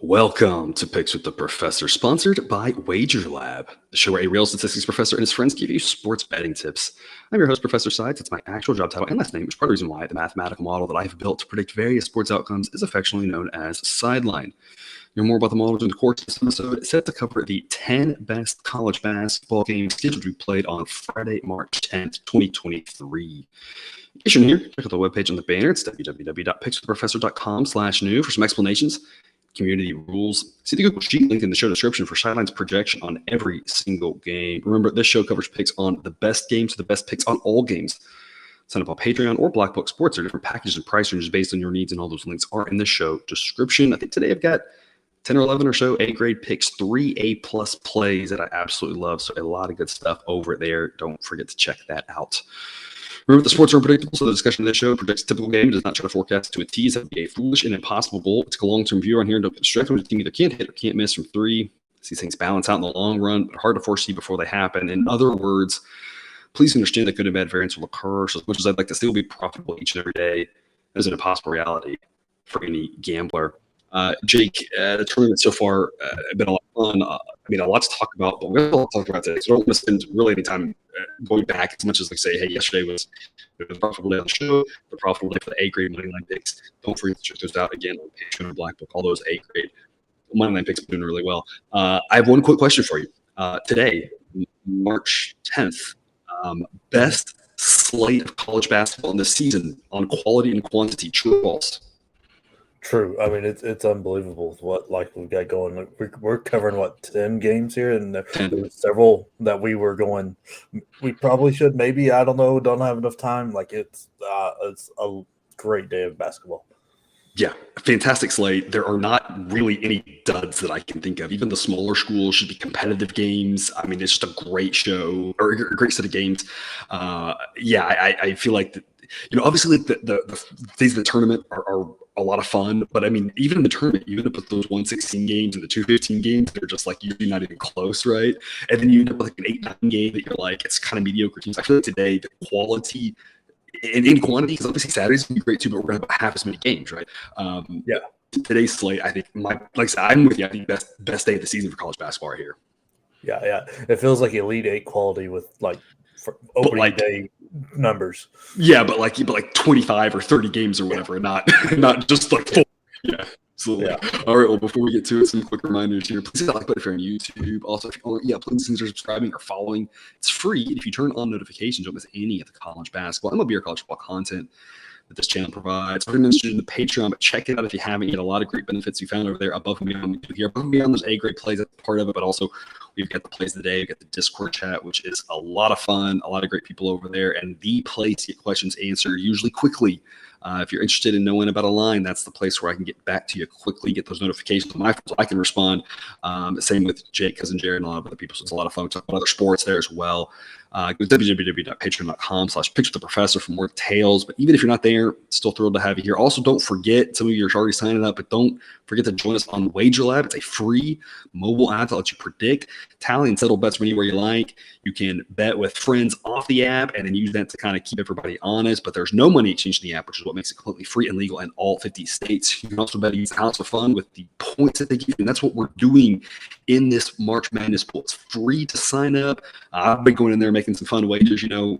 Welcome to Picks with the Professor, sponsored by Wager Lab, the show where a real statistics professor and his friends give you sports betting tips. I'm your host, Professor Sides. It's my actual job title and last name, which is part of the reason why the mathematical model that I've built to predict various sports outcomes is affectionately known as Sideline. You'll more about the model during the course of this episode, set to cover the 10 best college basketball games scheduled to be played on Friday, March 10th, 2023. In case you're new here, check out the webpage on the banner. It's www.pickswiththeprofessor.com/new for some explanations, community rules. See the Google Sheet link in the show description for Sideline's projection on every single game. Remember, this show covers picks on the best games to the best picks on all games. Sign up on Patreon or Black Book Sports. There are different packages and price ranges based on your needs, and all those links are in the show description. I think today I've got 10 or 11 or so A-grade picks, 3 A-plus plays that I absolutely love. So a lot of good stuff over there. Don't forget to check that out. Remember, the sports are unpredictable, so the discussion of this show predicts a typical game. It does not try to forecast to a tease. That would be a foolish and impossible goal. It's a long-term view on here. Don't get distracted when the team either can't hit or can't miss from three. These things balance out in the long run, but hard to foresee before they happen. In other words, please understand that good and bad variance will occur. So as much as I'd like to still be profitable each and every day, that is an impossible reality for any gambler. Jake, the tournament so far has been a lot of fun. A lot to talk about, but we have a lot to talk about today. So I don't want to spend really any time going back as much as like say, hey, yesterday was a profitable day on the show, the profitable day for the A-grade moneyline picks. Don't forget to check those out again on Patreon or Black Book. All those A-grade moneyline picks are doing really well. I have one quick question for you. Today, March 10th, best slate of college basketball in the season on quality and quantity, true or false? True. I mean, it's unbelievable what we've got going. We're covering 10 games here, and there were several that we were going. We probably should, maybe, I don't know. Don't have enough time. It's a great day of basketball. Yeah, fantastic slate. There are not really any duds that I can think of. Even the smaller schools should be competitive games. I mean, it's just a great show or a great set of games. I feel like obviously the days of the tournament are a lot of fun, but I mean, even in the tournament, you end up with those 116 games and the 215 games, they're just like usually not even close, right? And then you end up with an 8-9 game that you're like, it's kind of mediocre teams. I feel like today the quality and in quantity, because obviously Saturday's gonna be great too, but we're gonna have half as many games, right? Today's slate, I think, like I said, I'm with you. I think best day of the season for college basketball right here. Yeah. It feels like Elite Eight quality with opening day numbers. Yeah, but like 25 or 30 games or whatever, not just like full. Yeah, absolutely. Yeah. All right. Well, before we get to it, some quick reminders here. Please hit that like button if you're on YouTube. Also, if you please consider subscribing or following. It's free. And if you turn on notifications, don't miss any of the college basketball, MLB or college football content that this channel provides. I'm mentioned in the Patreon, but check it out if you haven't yet. A lot of great benefits we found over there above and beyond. We do here above and beyond those A-grade plays, that's part of it, but also we've got the plays of the day. We've got the Discord chat, which is a lot of fun. A lot of great people over there, and the place to get questions answered usually quickly. If you're interested in knowing about a line, that's the place where I can get back to you quickly, get those notifications on my phone so I can respond. Same with Jake, Cousin Jared, and a lot of other people. So it's a lot of fun. We talk about other sports there as well. Go to www.patreon.com/pickswiththeprofessor for more details. But even if you're not there, still thrilled to have you here. Also, don't forget, some of you are already signing up, but don't forget to join us on Wager Lab. It's a free mobile app that lets you predict, tally, and settle bets anywhere you like. You can bet with friends off the app and then use that to kind of keep everybody honest. But there's no money exchange in the app, which is what makes it completely free and legal in all 50 states. You can also bet against House of Fun with the points that they give you. And that's what we're doing in this March Madness pool. It's free to sign up. I've been going in there making some fun wagers. You got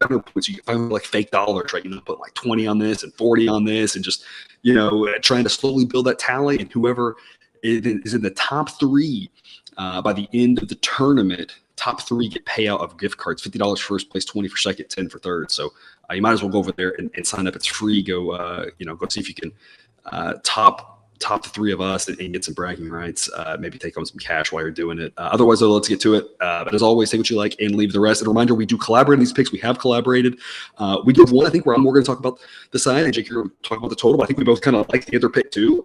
500 points. You can find like fake dollars, right? Put like 20 on this and 40 on this, and just trying to slowly build that tally. And whoever is in the top three by the end of the tournament, top three get payout of gift cards: $50 first place, 20 for second, 10 for third. So you might as well go over there and sign up. It's free. Go see if you can top the three of us and get some bragging rights. Maybe take home some cash while you're doing it. Otherwise, though, let's get to it. But as always, take what you like and leave the rest. And a reminder, we do collaborate on these picks. We have collaborated. We do have one, I think, where I'm more going to talk about the side, and Jake, you're going to talk about the total. But I think we both kind of like the other pick, too.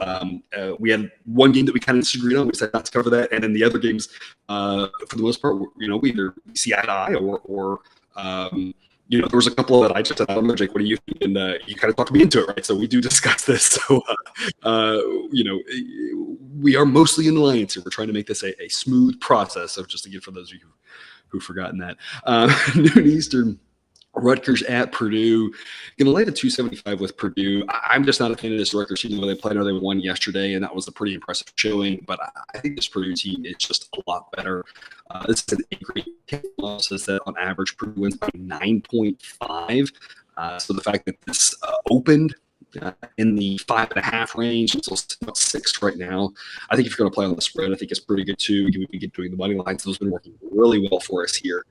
We had one game that we kind of disagreed on. We decided not to cover that. And then the other games, for the most part, we either see eye to eye or there was a couple that I just said, I don't know, Jake, what do you think? And you kind of talked me into it, right? So we do discuss this. So, we are mostly in alliance here. We're trying to make this a smooth process. So just again, for those of you who've forgotten that, noon Eastern, Rutgers at Purdue. Going to lay the 275 with Purdue. I'm just not a fan of this Rutgers team the way they played. I know they won yesterday, and that was a pretty impressive showing. But I think this Purdue team is just a lot better. This is an great says that on average Purdue wins by 9.5. So the fact that this opened in the 5.5 range, it's about 6 right now. I think if you're going to play on the spread, I think it's pretty good too. We can get doing the money lines. Those have been working really well for us here.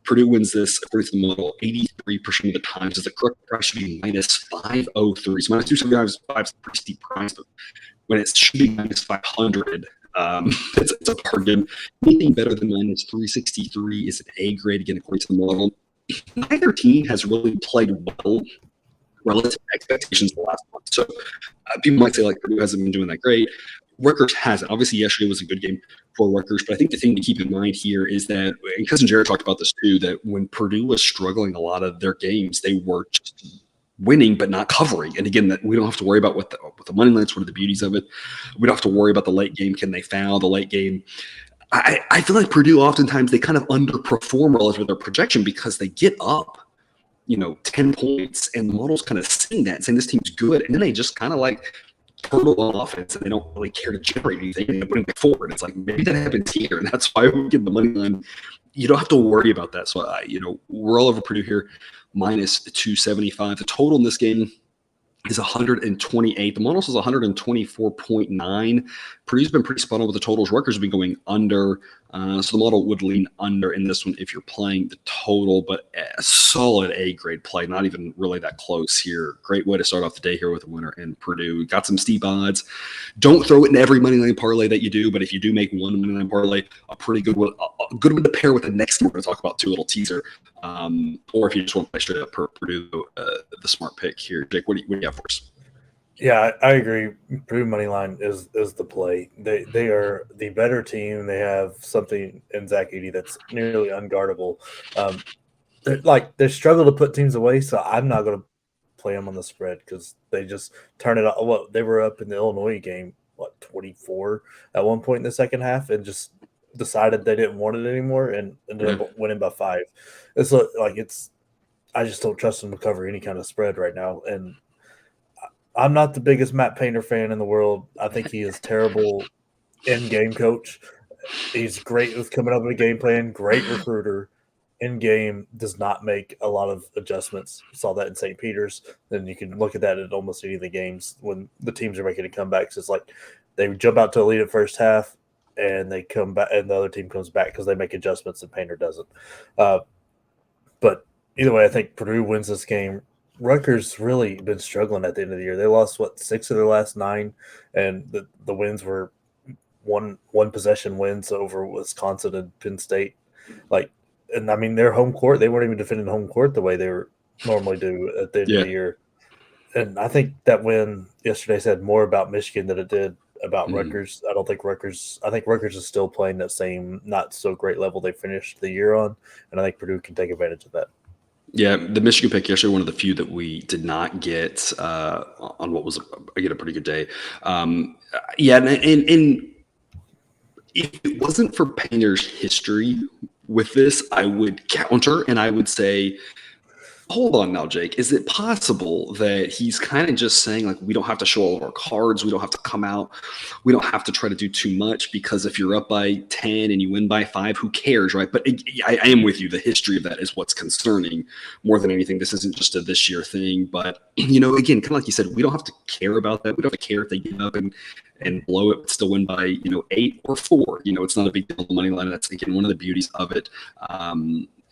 Purdue wins this, according to the model, 83% of the times. The correct price should be minus 503. So minus 275 is a pretty steep price, but when it should be minus 500, it's a bargain. Anything better than minus 363 is an A grade, again, according to the model. Neither team has really played well relative to expectations the last month. So people might say, like, Purdue hasn't been doing that great. Rutgers hasn't. Obviously, yesterday was a good game for Rutgers, but I think the thing to keep in mind here is that, and Cousin Jared talked about this too, that when Purdue was struggling a lot of their games, they were just winning but not covering. And again, that we don't have to worry about what the money lines. What are the beauties of it? We don't have to worry about the late game. Can they foul the late game? I feel like Purdue oftentimes they kind of underperform relative to their projection because they get up, 10 points, and the model's kind of seeing that, saying this team's good, and then they just kind of like turtle on offense, and they don't really care to generate anything, and they're putting it forward. It's like maybe that happens here, and that's why we get the money line. You don't have to worry about that. So, we're all over Purdue here, minus 275. The total in this game is 128. The model says 124.9. Purdue's been pretty spot on with the totals. Rutgers have been going under. So the model would lean under in this one if you're playing the total, but a solid A grade play, not even really that close here. Great way to start off the day here with a winner in Purdue. Got some steep odds. Don't throw it in every money line parlay that you do, but if you do make one money line parlay, a pretty good one, a good one to pair with the next one we're going to talk about too, a little teaser. Or if you just want to play straight up Purdue, the smart pick here. Jake, what do you have for us? Yeah, I agree. Purdue money line is the play. They are the better team. They have something in Zach Edey that's nearly unguardable. They struggle to put teams away, so I'm not going to play them on the spread because they just turn it off. Well, they were up in the Illinois game, 24 at one point in the second half, and just decided they didn't want it anymore and ended up winning by 5. I just don't trust them to cover any kind of spread right now, and I'm not the biggest Matt Painter fan in the world. I think he is terrible in-game coach. He's great with coming up with a game plan, great recruiter. In-game does not make a lot of adjustments. You saw that in St. Peter's. Then you can look at that at almost any of the games when the teams are making a comeback. So it's like they jump out to a lead at first half, and they come back, and the other team comes back because they make adjustments and Painter doesn't. But either way, I think Purdue wins this game. Rutgers really been struggling at the end of the year. They lost 6 of their last 9, and the wins were one possession wins over Wisconsin and Penn State. Their home court, they weren't even defending home court the way they normally do at the end of the year. And I think that win yesterday said more about Michigan than it did about Rutgers. I think Rutgers is still playing that same not so great level they finished the year on, and I think Purdue can take advantage of that. Yeah, the Michigan pick yesterday, one of the few that we did not get on what was, again, a pretty good day. And if it wasn't for Painter's history with this, I would counter and I would say, hold on now, Jake. Is it possible that he's kind of just saying, like, we don't have to show all of our cards. We don't have to come out. We don't have to try to do too much because if you're up by 10 and you win by 5, who cares, right? But I am with you. The history of that is what's concerning more than anything. This isn't just a this year thing. But, again, kind of like you said, we don't have to care about that. We don't have to care if they give up and blow it, but still win by, 8 or 4. It's not a big deal, the money line. That's, again, one of the beauties of it.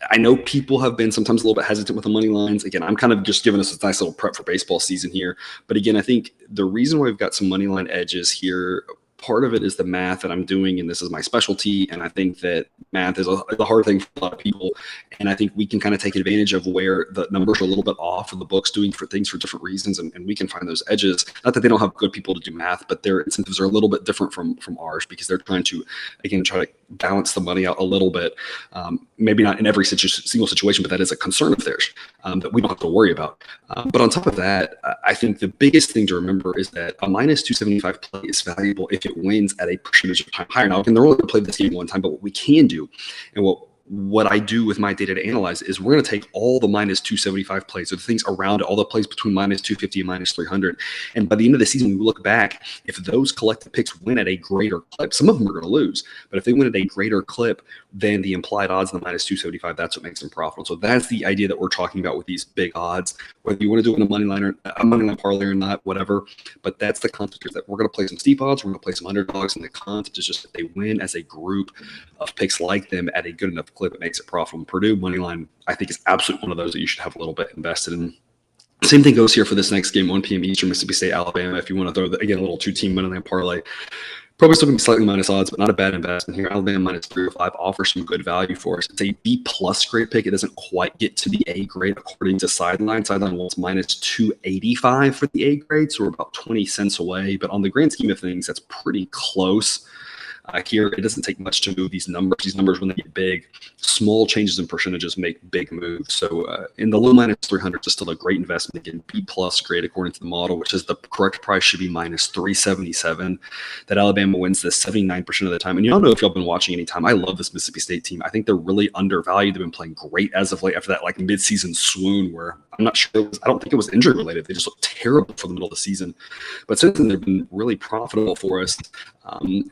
I know people have been sometimes a little bit hesitant with the money lines. Again, I'm kind of just giving us a nice little prep for baseball season here. But again, I think the reason why we've got some money line edges here, part of it is the math that I'm doing, and this is my specialty. And I think that math is a hard thing for a lot of people. And I think we can kind of take advantage of where the numbers are a little bit off, or the book's doing for things for different reasons, and we can find those edges. Not that they don't have good people to do math, but their incentives are a little bit different from ours, because they're trying to, again, try to balance the money out a little bit. Maybe not in every single situation, but that is a concern of theirs that we don't have to worry about. But on top of that, I think the biggest thing to remember is that a minus 275 play is valuable if it wins at a percentage of time higher. Now, again, they're only going to play this game one time, but what we can do, and what I do with my data to analyze, is we're going to take all the minus 275 plays, or the things around it, all the plays between minus 250 and minus 300. And by the end of the season, we look back, if those collective picks win at a greater clip, some of them are going to lose, but if they win at a greater clip than the implied odds in the minus 275, that's what makes them profitable. So that's the idea that we're talking about with these big odds, whether you want to do it in a money line parlay or not, whatever. But that's the concept, is that we're going to play some steep odds, we're going to play some underdogs, and the concept is just that they win as a group of picks like them at a good enough clip. It makes it profitable. Purdue money line, I think, is absolutely one of those that you should have a little bit invested in. Same thing goes here for this next game, 1 p.m. Eastern, Mississippi State, Alabama. If you want to throw, again, a little 2-team money line parlay, probably still going to be slightly minus odds, but not a bad investment here. Alabama minus 305 offers some good value for us. It's a B-plus grade pick. It doesn't quite get to the A grade according to Sideline. Sideline wants minus 285 for the A grade, so we're about 20 cents away. But on the grand scheme of things, that's pretty close. Here, it doesn't take much to move these numbers. These numbers, when they get big, small changes in percentages make big moves. So in the low minus 300 is still a great investment. Again, B-plus grade according to the model, which is the correct price should be minus 377. That Alabama wins this 79% of the time. And y'all know, if y'all been watching any time, I love this Mississippi State team. I think they're really undervalued. They've been playing great as of late after that midseason swoon where I'm not sure I don't think it was injury related. They just looked terrible for the middle of the season. But since then, they've been really profitable for us.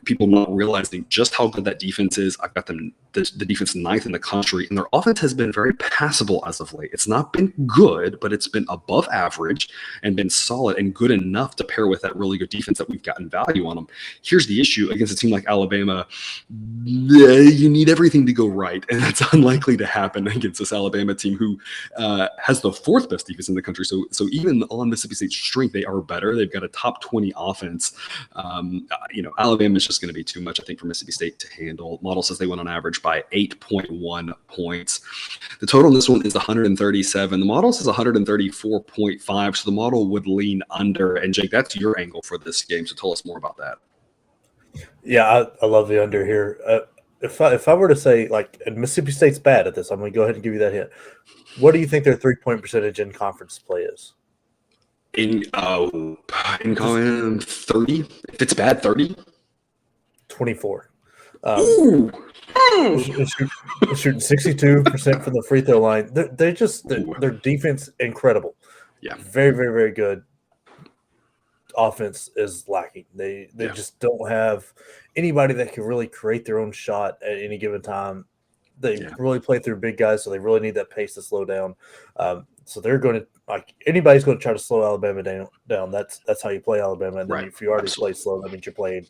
People not realizing just how good that defense is. I've got them the defense 9th in the country, and their offense has been very passable as of late. It's not been good, but it's been above average and been solid and good enough to pair with that really good defense that we've gotten value on them. Here's the issue against a team like Alabama. You need everything to go right, and that's unlikely to happen against this Alabama team who has the 4th best defense in the country. So even on Mississippi State's strength, they are better. They've got a top 20 offense. Alabama is just going to be too much, I think, for Mississippi State to handle. Model says they went on average by 8.1 points. The total in this one is 137. The model says 134.5, so the model would lean under. And Jake, that's your angle for this game, so tell us more about that. Yeah, I love the under here. If I were to say, like, and Mississippi State's bad at this, I'm going to go ahead and give you that hint. What do you think their 3-point percentage in conference play is? In 30? If it's bad, 30? 24. Ooh. Shooting 62% from the free throw line. They're just their defense incredible. Yeah, very, very, very good. Offense is lacking. They just don't have anybody that can really create their own shot at any given time. They really play through big guys, so they really need that pace to slow down. So they're going to, like, anybody's going to try to slow Alabama down. That's how you play Alabama. And then if you already play slow, that means you're playing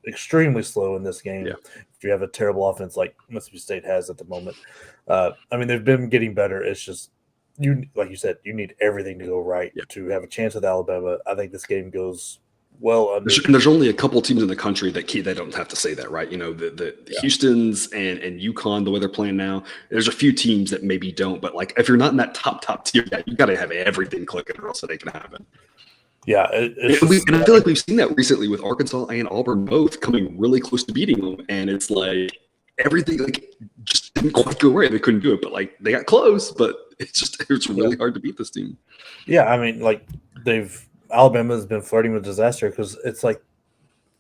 extremely slow in this game. Yeah. If you have a terrible offense like Mississippi State has at the moment. They've been getting better. It's just, like you said, you need everything to go right to have a chance with Alabama. I think this game goes well under. There's only a couple teams in the country that they don't have to say that, right? The Houstons and UConn, the way they're playing now. There's a few teams that maybe don't, but like if you're not in that top tier, you got to have everything clicking or else it ain't gonna happen. Yeah, and I feel like we've seen that recently with Arkansas and Auburn both coming really close to beating them, and it's like everything just didn't quite go right. They couldn't do it, but they got close. But it's really hard to beat this team. Yeah, Alabama has been flirting with disaster because it's like,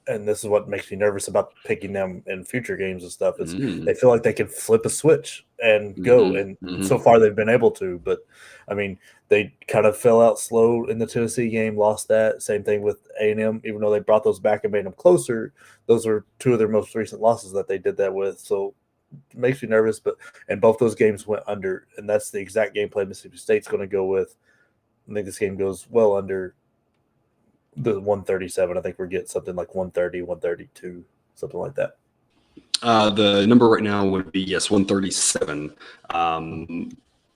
and this is what makes me nervous about picking them in future games and stuff. Is they feel like they can flip a switch and go, and so far they've been able to. But they kind of fell out slow in the Tennessee game, lost that. Same thing with A&M, even though they brought those back and made them closer. Those were 2 of their most recent losses that they did that with. So it makes me nervous. And both those games went under, and that's the exact gameplay Mississippi State's going to go with. I think this game goes well under the 137. I think we're getting something like 130, 132, something like that. The number right now would be 137.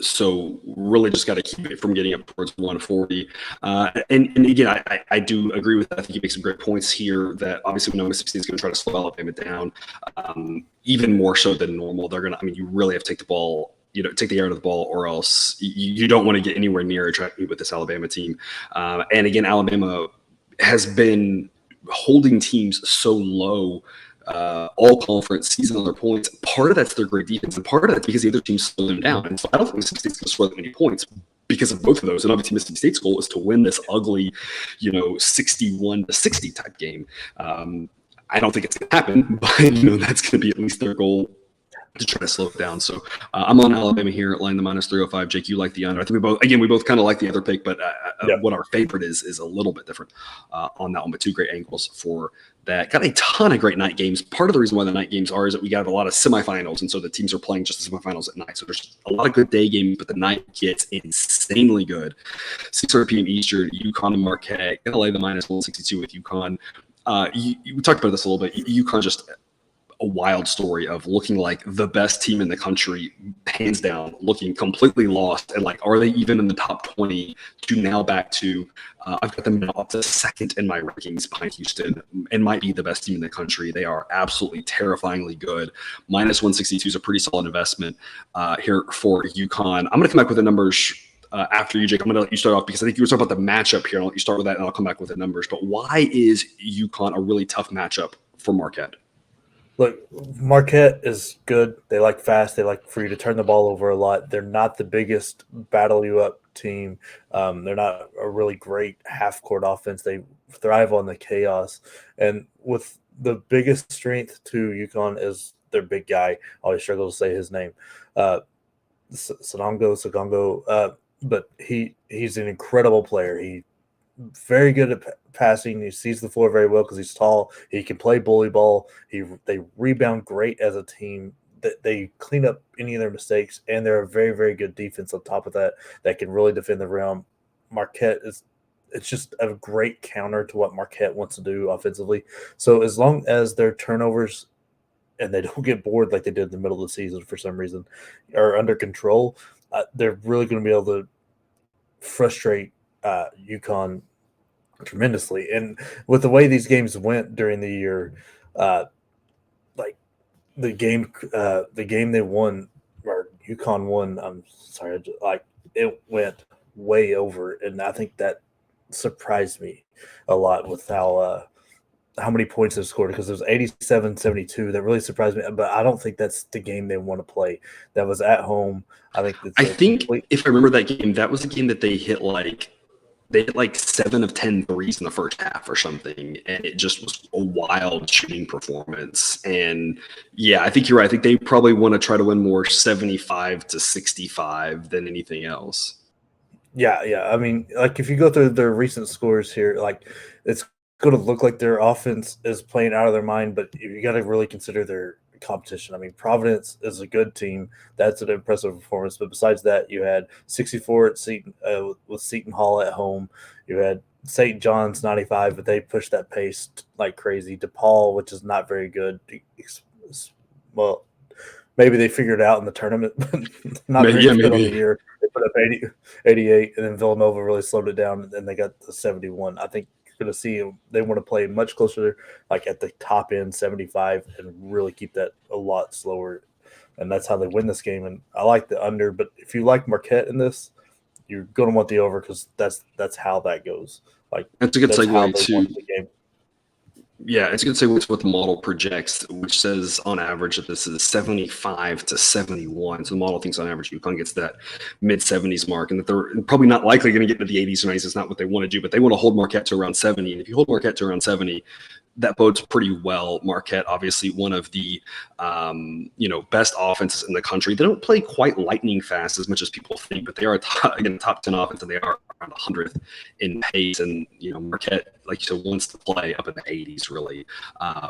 So really just got to keep it from getting up towards 140. And again, I do agree with that. I think you make some great points here that obviously we know Mississippi State is going to try to slow Alabama down, even more so than normal. They're going to, I mean, you really have to take the ball, take the air out of the ball, or else you don't want to get anywhere near a track meet with this Alabama team. And again, Alabama has been holding teams so low all conference season on their points. Part of that's their great defense, and part of that's because the other teams slow them down. And so I don't think Mississippi State's going to score that many points because of both of those. And obviously Mississippi State's goal is to win this ugly, 61-60 type game. I don't think it's going to happen, but that's going to be at least their goal to try to slow it down. So I'm on Alabama here, line the -305. Jake, you like the under. I think we both kind of like the other pick, but what our favorite is a little bit different on that one. But two great angles for that. Got a ton of great night games. Part of the reason why the night games is that we got a lot of semifinals, and so the teams are playing just the semifinals at night. So there's a lot of good day games, but the night gets insanely good. 6:30 p.m. Eastern, UConn and Marquette. Gonna lay the -162 with UConn. We talked about this a little bit. UConn just a wild story of looking like the best team in the country, hands down, looking completely lost. And are they even in the top 20 to now back to, I've got them now up to second in my rankings behind Houston and might be the best team in the country. They are absolutely terrifyingly good. -162 is a pretty solid investment here for UConn. I'm going to come back with the numbers after you, Jake. I'm going to let you start off because I think you were talking about the matchup here. I'll let you start with that and I'll come back with the numbers. But why is UConn a really tough matchup for Marquette? Look, Marquette is good. They like fast. They like for you to turn the ball over a lot. They're not the biggest battle you up team. They're not a really great half-court offense. They thrive on the chaos. And with the biggest strength to UConn is their big guy. I always struggle to say his name. Sagongo. But he's an incredible player. He very good at passing. He sees the floor very well because he's tall. He can play bully ball. They rebound great as a team. They clean up any of their mistakes, and they're a very, very good defense on top of that can really defend the rim. Marquette it's just a great counter to what Marquette wants to do offensively. So as long as their turnovers and they don't get bored like they did in the middle of the season for some reason are under control, they're really going to be able to frustrate UConn tremendously. And with the way these games went during the year, the game they won, or UConn won, I'm sorry, it went way over, and I think that surprised me a lot with how many points they scored, because it was 87-72. That really surprised me, but I don't think that's the game they want to play. That was at home. I think if I remember that game, that was a game that they hit 7 of 10 threes in the first half or something, and it just was a wild shooting performance. And yeah, I think you're right. I think they probably want to try to win more 75-65 than anything else. Yeah. I mean, if you go through their recent scores here, it's going to look like their offense is playing out of their mind, but you got to really consider their competition. I mean, Providence is a good team. That's an impressive performance. But besides that, you had 64 at Seton with Seton Hall at home. You had St. John's 95, but they pushed that pace like crazy. DePaul, which is not very good. Well, maybe they figured it out in the tournament, but not very good on the year. They put up 88, and then Villanova really slowed it down, and they got the 71. I think going to see they want to play much closer, at the top end 75, and really keep that a lot slower, and that's how they win this game. And I like the under, but if you like Marquette in this, you're going to want the over, because that's how that goes. That's a good segue to the game. Yeah, it's a good segue to what the model projects, which says on average that this is 75-71. So the model thinks on average UConn gets that mid-70s mark, and that they're probably not likely going to get into the 80s or 90s. It's not what they want to do, but they want to hold Marquette to around 70. And if you hold Marquette to around 70, that bodes pretty well. Marquette, obviously one of the best offenses in the country. They don't play quite lightning fast as much as people think, but they are top 10 offense, and they are around 100th in pace. And Marquette like you said, wants to play up in the 80s, really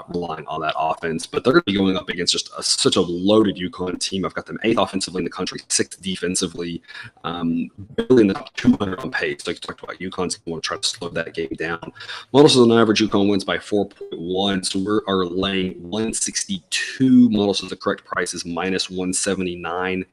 relying on that offense. But they're going to be going up against just such a loaded UConn team. I've got them 8th offensively in the country, 6th defensively, barely in the top 200 on pace. Like you talked about, UConn's going to try to slow that game down. Models on average, UConn wins by 4.1, so we are laying 162. Models says the correct price is minus 179.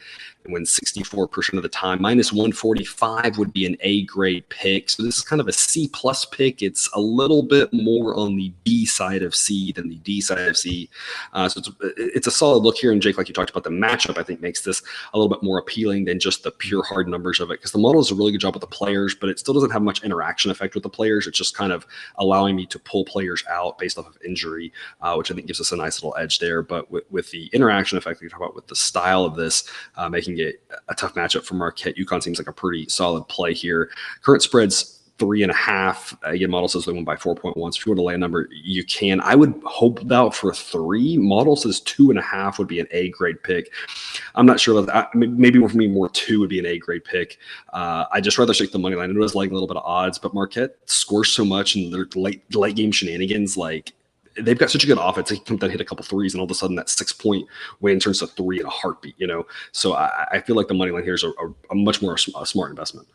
And wins 64% of the time. Minus 145 would be an A grade pick. So this is kind of a C plus pick. It's a little bit more on the B side of C than the D side of C. So it's a solid look here. And Jake, like you talked about, the matchup, I think, makes this a little bit more appealing than just the pure hard numbers of it. Because the model does a really good job with the players, but it still doesn't have much interaction effect with the players. It's just kind of allowing me to pull players out based off of injury, which I think gives us a nice little edge there. But with the interaction effect we talk about with the style of this, making it a tough matchup for Marquette. UConn seems like a pretty solid play here. Current spread's 3.5. Again, model says they won by 4.1. So if you want to lay a number, you can. I would hope out for 3. Model says 2.5 would be an A grade pick. I'm not sure about that. Maybe for me, more 2 would be an A grade pick. I just rather stick the money line. It was like a little bit of odds, but Marquette scores so much in their late game shenanigans, like. They've got such a good offense. They can come down, hit a couple threes, and all of a sudden that 6-point win turns to 3 in a heartbeat. So I feel like the money line here is a much more smart investment.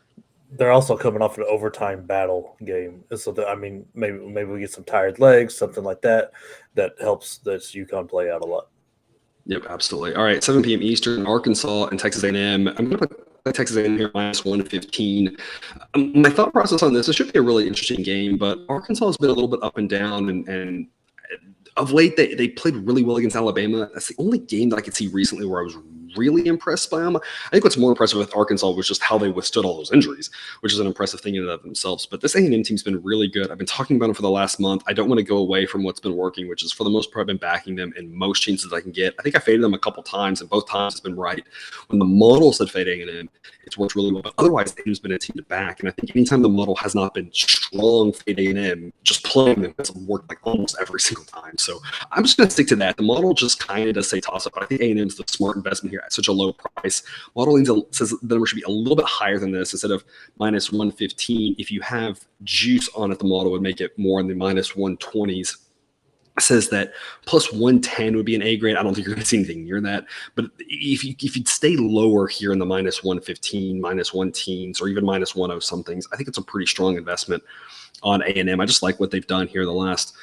They're also coming off an overtime battle game, so maybe we get some tired legs, something like that helps this UConn play out a lot. Yep, absolutely. All right, 7 p.m. Eastern, Arkansas and Texas A&M. I'm going to put Texas A&M here minus 115. My thought process on this should be a really interesting game, but Arkansas has been a little bit up and down, and of late, they played really well against Alabama. That's the only game that I could see recently where I was really impressed by them. I think what's more impressive with Arkansas was just how they withstood all those injuries, which is an impressive thing in and of themselves. But this A&M team's been really good. I've been talking about them for the last month. I don't want to go away from what's been working, which is for the most part I've been backing them in most chances I can get. I think I faded them a couple times, and both times it's been right. When the model said fade A&M, it's worked really well. But otherwise, A&M's been a team to back. And I think anytime the model has not been strong fade A&M, just playing them has worked like almost every single time. So I'm just going to stick to that. The model just kind of does say toss up, but I think A&M is the smart investment here at such a low price. Model says the number should be a little bit higher than this. Instead of minus 115, if you have juice on it, the model would make it more in the minus 120s. Says that plus 110 would be an A grade. I don't think you're going to see anything near that. But if you'd stay lower here in the minus 115, minus 1 teens, or even minus 10 somethings, I think it's a pretty strong investment on A&M. I just like what they've done here the last,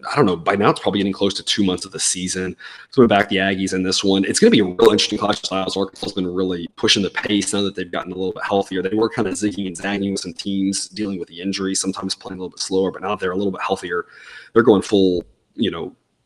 I don't know, by now it's probably getting close to 2 months of the season. So we're back the Aggies in this one. It's going to be a real interesting clash of styles. Arkansas has been really pushing the pace now that they've gotten a little bit healthier. They were kind of zigging and zagging with some teams dealing with the injuries, sometimes playing a little bit slower, but now that they're a little bit healthier, they're going full,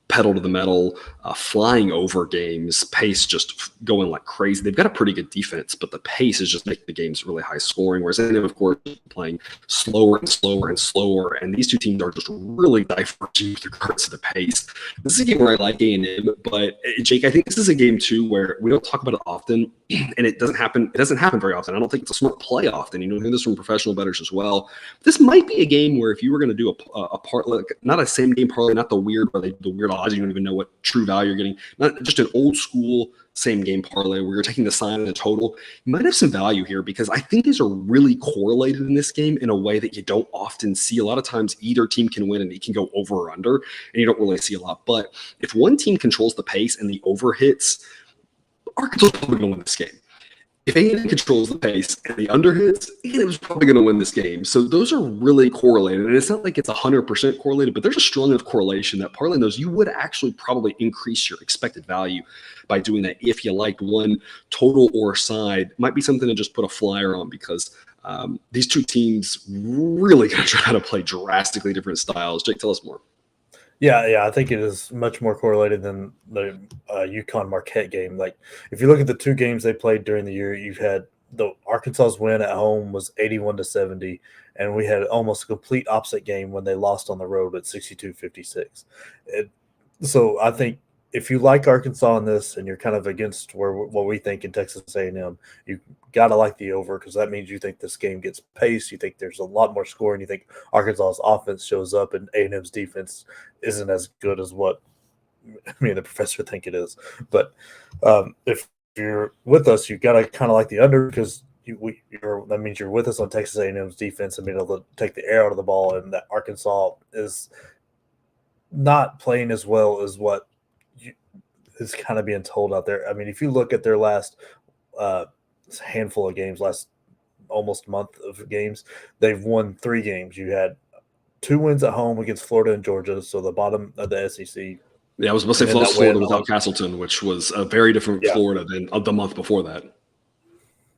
pedal to the metal, flying over games, pace just going like crazy. They've got a pretty good defense, but the pace is just making the games really high scoring, whereas A&M, of course, playing slower and slower and slower, and these two teams are just really diverging with regards to the pace. This is a game where I like A&M, but Jake, I think this is a game too where we don't talk about it often, and it doesn't happen very often. I don't think it's a smart play often. You hear this from professional bettors as well. This might be a game where if you were going to do a part, like not a same game parlay, not the weird odds, you don't even know what true value you're getting, not just an old school same game parlay where you're taking the sign and the total, you might have some value here because I think these are really correlated in this game in a way that you don't often see. A lot of times either team can win and it can go over or under, and you don't really see a lot. But if one team controls the pace and the over hits, Arkansas is probably going to win this game. If A&M controls the pace and the under hits, A&M is probably going to win this game. So those are really correlated. And it's not like it's 100% correlated, but there's a strong enough correlation that parlaying those, you would actually probably increase your expected value by doing that. If you liked one total or side, might be something to just put a flyer on because these two teams really going to try to play drastically different styles. Jake, tell us more. Yeah, I think it is much more correlated than the UConn Marquette game. Like, if you look at the two games they played during the year, you've had the Arkansas's win at home was 81-70, and we had almost a complete opposite game when they lost on the road at 62-56. So I think if you like Arkansas in this and you're kind of against what we think in Texas A&M, you got to like the over because that means you think this game gets paced. You think there's a lot more scoring. You think Arkansas's offense shows up and A&M's defense isn't as good as what me and the professor think it is. But if you're with us, you got to kind of like the under because that means you're with us on Texas A&M's defense and being able to take the air out of the ball, and that Arkansas is not playing as well as what is kind of being told out there. I mean, if you look at their last handful of games, last almost month of games, they've won 3 games. You had 2 wins at home against Florida and Georgia, so the bottom of the SEC. Yeah, I was going to say Florida without Castleton, which was a very different Florida than the month before that.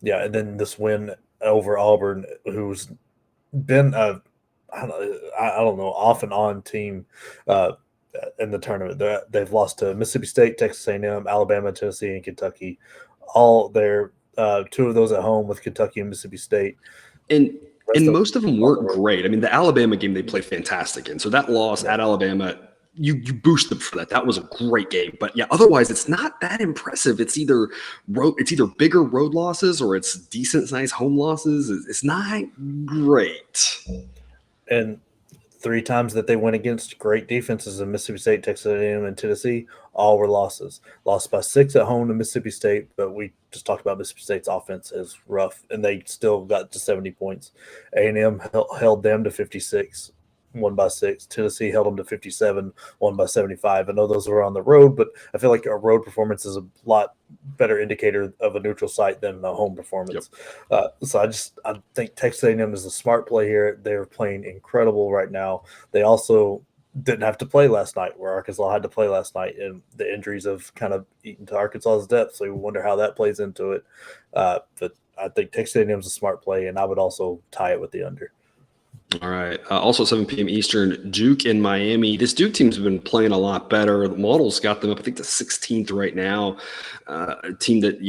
Yeah, and then this win over Auburn, who's been I don't know, off and on team in the tournament. They've lost to Mississippi State, Texas A&M, Alabama, Tennessee, and Kentucky. All their 2 of those at home with Kentucky and Mississippi State. And most of them weren't great. I mean, the Alabama game they played fantastic in. So that loss at Alabama, you boost them for that. That was a great game. But yeah, otherwise it's not that impressive. It's either bigger road losses or it's decent sized home losses. It's not great. And 3 times that they went against great defenses in Mississippi State, Texas A&M, and Tennessee, all were losses. Lost by 6 at home to Mississippi State, but we just talked about Mississippi State's offense is rough, and they still got to 70 points. A&M held them to 56, won by 6. Tennessee held them to 57, won by 75. I know those were on the road, but I feel like a road performance is a lot better indicator of a neutral site than a home performance. So I think Texas A&M is a smart play here. They're playing incredible right now. They also didn't have to play last night, where Arkansas had to play last night, and the injuries have kind of eaten to Arkansas's depth. So we wonder how that plays into it. But I think Texas A&M is a smart play, and I would also tie it with the under. All right. Also 7 p.m. Eastern, Duke and Miami. This Duke team's been playing a lot better. The model's got them up, I think, to 16th right now. A team that,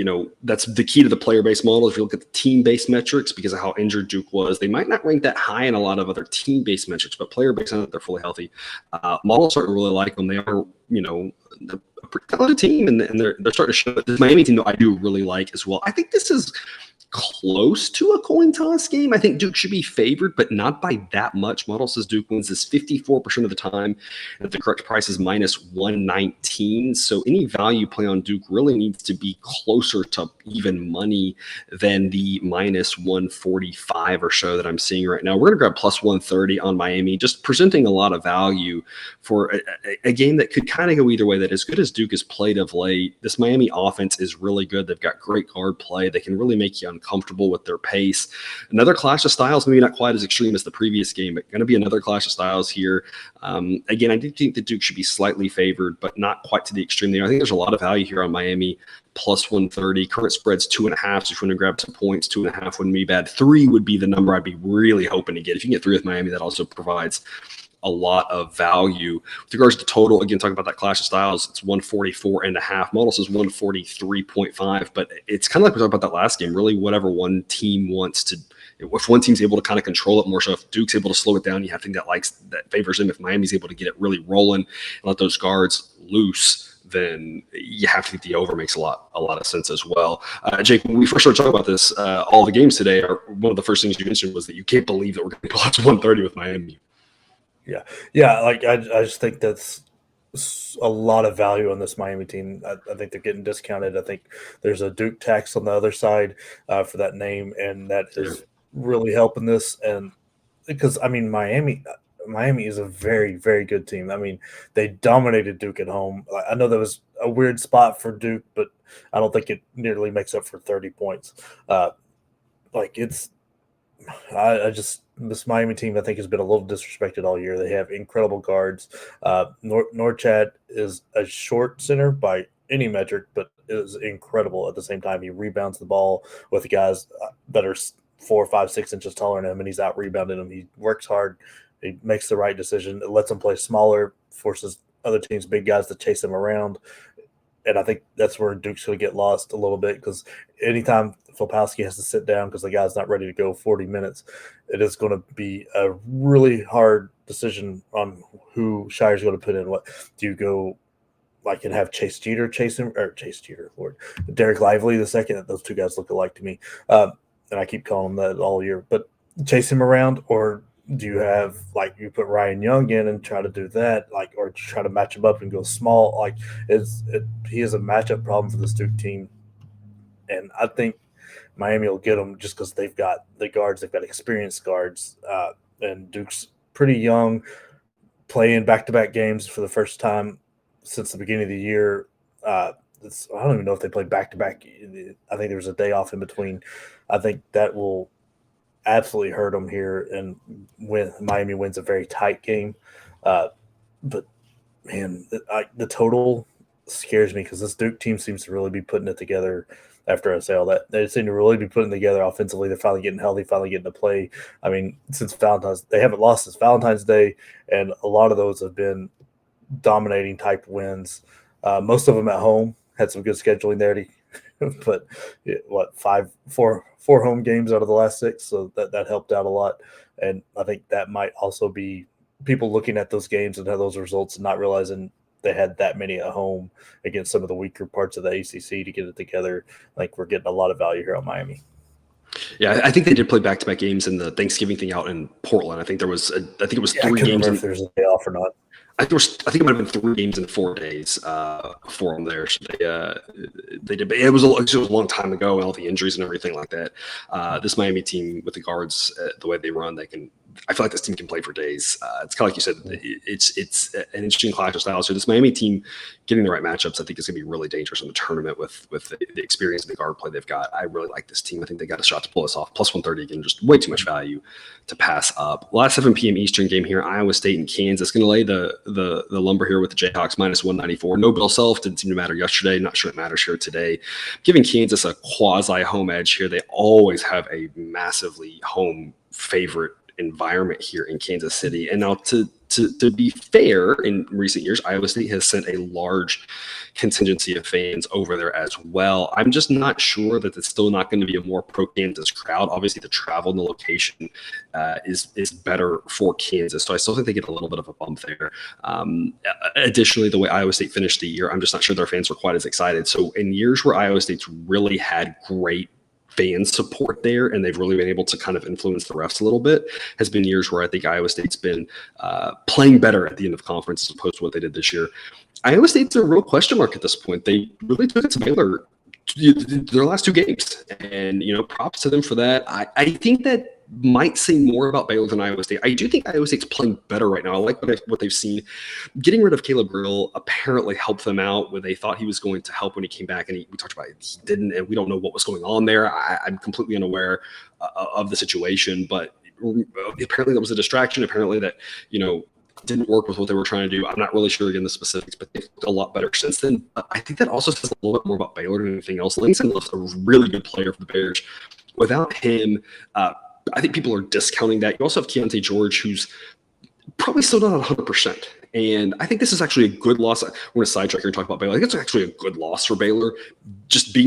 that's the key to the player-based model. If you look at the team-based metrics, because of how injured Duke was, they might not rank that high in a lot of other team-based metrics, but player-based, I think they're fully healthy. Model's starting to really like them. They are, a pretty talented team, and they're starting to show it. This Miami team, though, I do really like as well. I think this is close to a coin toss game. I think Duke should be favored, but not by that much. Model says Duke wins this 54% of the time, and the correct price is minus 119. So any value play on Duke really needs to be closer to even money than the minus 145 or so that I'm seeing right now. We're going to grab plus 130 on Miami, just presenting a lot of value for a game that could kind of go either way. That as good as Duke has played of late, this Miami offense is really good. They've got great guard play. They can really make you uncomfortable with their pace. Another clash of styles, maybe not quite as extreme as the previous game, but going to be another clash of styles here. Again, I do think that Duke should be slightly favored, but not quite to the extreme there. I think there's a lot of value here on Miami. Plus 130. Current spread's 2.5. So if you want to grab some points, 2.5 wouldn't be bad. 3 would be the number I'd be really hoping to get. If you can get 3 with Miami, that also provides a lot of value. With regards to total, again, talking about that clash of styles, it's 144.5. Model says 143.5, but it's kind of like we talked about that last game. Really, whatever one team wants to. If one team's able to kind of control it more, so if Duke's able to slow it down, you have to think that favors him. If Miami's able to get it really rolling and let those guards loose, then you have to think the over makes a lot of sense as well. Jake, when we first started talking about this, all the games today, one of the first things you mentioned was that you can't believe that we're going to plus 130 with Miami. Yeah. Like I just think that's a lot of value on this Miami team. I think they're getting discounted. I think there's a Duke tax on the other side for that name, and that is really helping this. And because Miami is a very, very good team. I mean, they dominated Duke at home. I know that was a weird spot for Duke, but I don't think it nearly makes up for 30 points. This Miami team, I think, has been a little disrespected all year. They have incredible guards. Norchad is a short center by any metric, but is incredible at the same time. He rebounds the ball with guys that are 4, 5, 6 inches taller than him, and he's out rebounding them. He works hard. He makes the right decision. It lets him play smaller, forces other teams' big guys to chase him around. And I think that's where Duke's going to get lost a little bit, because anytime Filipowski has to sit down because the guy's not ready to go 40 minutes, it is going to be a really hard decision on who Shire's going to put in. What do you go and have Chase Jeter, Derek Lively the second? Those two guys look alike to me. And I keep calling them that all year. But chase him around, or do you have you put Ryan Young in and try to do that, or try to match him up and go small? He is a matchup problem for this Duke team, and I think Miami will get them just because they've got the guards, they've got experienced guards, and Duke's pretty young, playing back-to-back games for the first time since the beginning of the year. I don't even know if they played back-to-back. I think there was a day off in between. I think that will absolutely hurt them here, and when Miami wins a very tight game. But man, the total scares me because this Duke team seems to really be putting it together. After I say all that, they seem to really be putting together offensively. They're finally getting healthy, finally getting to play. I mean, since Valentine's, they haven't lost since Valentine's Day, and a lot of those have been dominating type wins. Most of them at home. Had some good scheduling there, but four home games out of the last 6, so that helped out a lot. And I think that might also be people looking at those games and have those results and not realizing they had that many at home against some of the weaker parts of the ACC to get it together. Like, we're getting a lot of value here on Miami. Yeah, I think they did play back-to-back games in the Thanksgiving thing out in Portland. I think it was 3 games. I couldn't remember if there's a day off or not. I think it might have been 3 games in 4 days for them there. So they did. It was a long time ago, and all the injuries and everything like that. This Miami team with the guards, the way they run, I feel like this team can play for days. It's kind of like you said. It's an interesting clash of styles. So this Miami team getting the right matchups, I think, is going to be really dangerous in the tournament with the experience and the guard play they've got. I really like this team. I think they got a shot to pull this off. Plus 130 again, just way too much value to pass up. Last 7 p.m. Eastern game here, Iowa State and Kansas. Going to lay the lumber here with the Jayhawks minus 194. No Bill Self, didn't seem to matter yesterday. Not sure it matters here today. Giving Kansas a quasi home edge here. They always have a massively home favorite environment here in Kansas City. And now to be fair, in recent years, Iowa State has sent a large contingency of fans over there as well. I'm just not sure that it's still not going to be a more pro-Kansas crowd. Obviously, the travel and the location is better for Kansas. So I still think they get a little bit of a bump there. Additionally, the way Iowa State finished the year, I'm just not sure their fans were quite as excited. So in years where Iowa State's really had great fan support there, and they've really been able to kind of influence the refs a little bit, has been years where I think Iowa State's been playing better at the end of conference as opposed to what they did this year. Iowa State's a real question mark at this point. They really took it to Baylor their last 2 games, and props to them for that. I think that might say more about Baylor than Iowa State. I do think Iowa State's playing better right now. I like what they've seen. Getting rid of Caleb Grill apparently helped them out when they thought he was going to help when he came back, and we talked about it. He didn't, and we don't know what was going on there. I'm completely unaware of the situation, but apparently that was a distraction. Apparently that, didn't work with what they were trying to do. I'm not really sure, again, the specifics, but they've looked a lot better since then. But I think that also says a little bit more about Baylor than anything else. Langston Love's a really good player for the Bears. Without him, I think people are discounting that. You also have Keontae George, who's probably still not 100%. And I think this is actually a good loss. We're going to sidetrack here and talk about Baylor. I think it's actually a good loss for Baylor.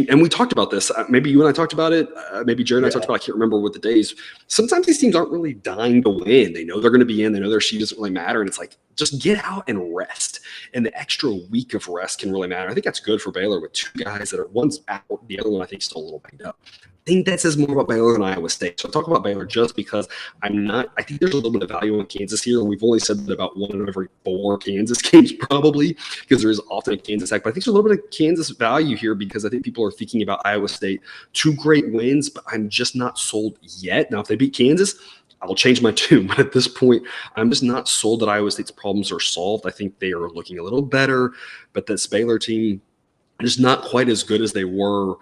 And we talked about this. Maybe you and I talked about it. Maybe Jared and I talked about it. I can't remember what the days. Sometimes these teams aren't really dying to win. They know they're going to be in. They know their sheet doesn't really matter. And it's like, just get out and rest. And the extra week of rest can really matter. I think that's good for Baylor with 2 guys that are, one's out, the other one I think is still a little banged up. I think that says more about Baylor than Iowa State. So I'll talk about Baylor just because I think there's a little bit of value in Kansas here. And we've only said that about 1 in every 4 Kansas games probably, because there is often a Kansas hack. But I think there's a little bit of Kansas value here because I think people are thinking about Iowa State. 2 great wins, but I'm just not sold yet. Now, if they beat Kansas, I'll change my tune. But at this point, I'm just not sold that Iowa State's problems are solved. I think they are looking a little better, but this Baylor team is not quite as good as they were,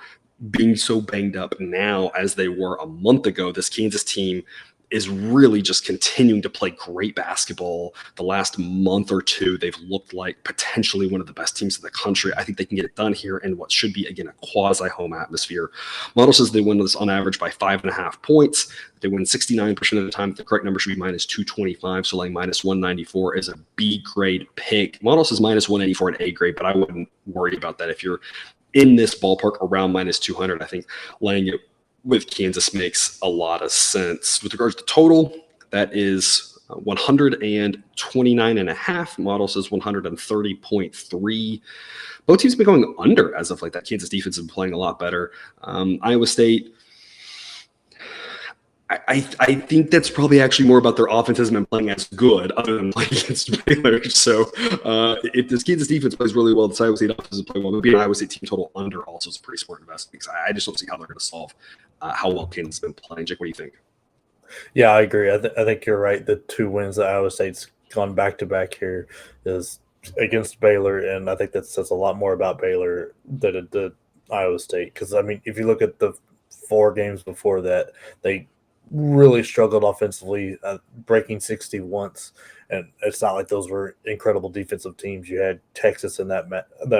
being so banged up now as they were a month ago. This Kansas team is really just continuing to play great basketball. The last month or 2, they've looked like potentially one of the best teams in the country. I think they can get it done here in what should be, again, a quasi-home atmosphere. Model says they win this on average by 5.5 points. They win 69% of the time. The correct number should be minus 225, so like minus 194 is a B grade pick. Model says minus 184 an A grade, but I wouldn't worry about that if you're in this ballpark around minus 200. I think laying it with Kansas makes a lot of sense. With regards to total, that is 129.5. Model says 130.3. Both teams have been going under as of like that. Kansas defense has been playing a lot better. Iowa State, I think that's probably actually more about their offense hasn't been playing as good other than playing against Baylor. So if this Kansas defense plays really well, the Iowa State offense doesn't play well, maybe an Iowa State team total under also is a pretty smart investment because I just don't see how they're going to solve how well Kansas has been playing. Jake, what do you think? Yeah, I agree. I think you're right. The 2 wins that Iowa State's gone back-to-back here is against Baylor, and I think that says a lot more about Baylor than it did Iowa State. Because, I mean, if you look at the 4 games before that, they really struggled offensively, breaking 60 once. And it's not like those were incredible defensive teams. You had Texas in that